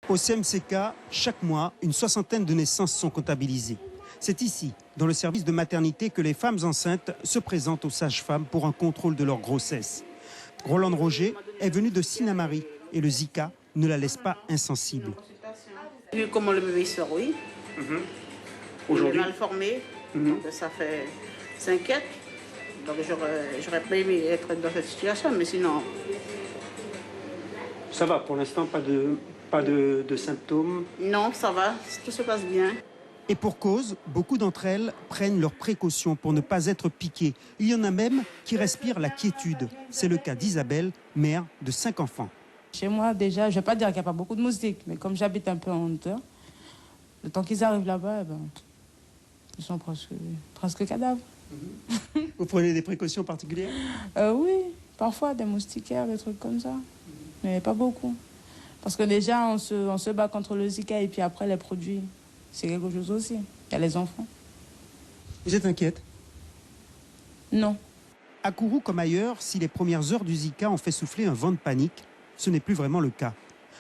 Au CMCK, chaque mois, une soixantaine de naissances sont comptabilisées. C'est ici, dans le service de maternité, que les femmes enceintes se présentent aux sages-femmes pour un contrôle de leur grossesse. Rolande Roger est venue de Sinnamary et le Zika ne la laisse pas insensible. Vu comment le bébé sort, oui. Aujourd'hui, il est mal formé, donc ça s'inquiète. Donc j'aurais pas aimé être dans cette situation, mais sinon... ça va, pour l'instant, pas de symptômes. Non, ça va, tout se passe bien. Et pour cause, beaucoup d'entre elles prennent leurs précautions pour ne pas être piquées. Il y en a même qui respirent la quiétude. C'est le cas d'Isabelle, mère de 5 enfants. Chez moi, déjà, je ne vais pas dire qu'il n'y a pas beaucoup de moustiques, mais comme j'habite un peu en hauteur, le temps qu'ils arrivent là-bas, ils sont presque cadavres. Vous prenez des précautions particulières? Oui, parfois des moustiquaires, des trucs comme ça, mais pas beaucoup. Parce que déjà, on se bat contre le Zika et puis après, les produits, c'est quelque chose aussi. Il y a les enfants. Vous êtes inquiète? Non. À Kourou comme ailleurs, si les premières heures du Zika ont fait souffler un vent de panique, ce n'est plus vraiment le cas.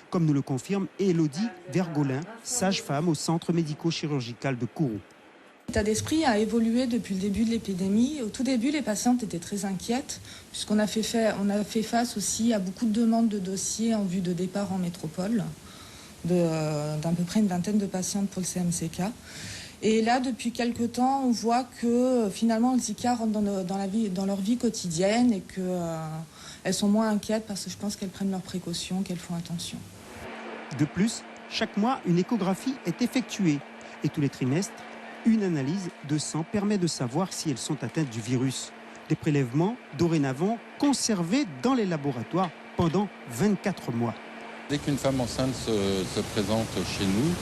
Comme nous le confirme Élodie Vergolin, sage-femme au centre médico-chirurgical de Kourou. L'état d'esprit a évolué depuis le début de l'épidémie. Au tout début, les patientes étaient très inquiètes, puisqu'on a fait face aussi à beaucoup de demandes de dossiers en vue de départ en métropole, d'à peu près une vingtaine de patientes pour le CMCK. Et là, depuis quelque temps, on voit que finalement le Zika rentre dans leur vie quotidienne et qu'elles sont moins inquiètes parce que je pense qu'elles prennent leurs précautions, qu'elles font attention. De plus, chaque mois, une échographie est effectuée. Et tous les trimestres, une analyse de sang permet de savoir si elles sont atteintes du virus. Des prélèvements, dorénavant, conservés dans les laboratoires pendant 24 mois. Dès qu'une femme enceinte se présente chez nous,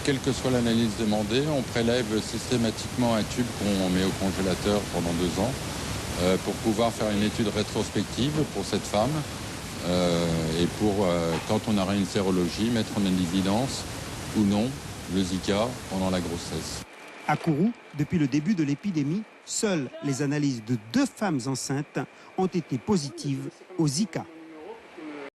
quelle que soit l'analyse demandée, on prélève systématiquement un tube qu'on met au congélateur pendant 2 ans pour pouvoir faire une étude rétrospective pour cette femme et pour, quand on aura une sérologie, mettre en évidence ou non le Zika pendant la grossesse. À Kourou, depuis le début de l'épidémie, seules les analyses de 2 femmes enceintes ont été positives au Zika.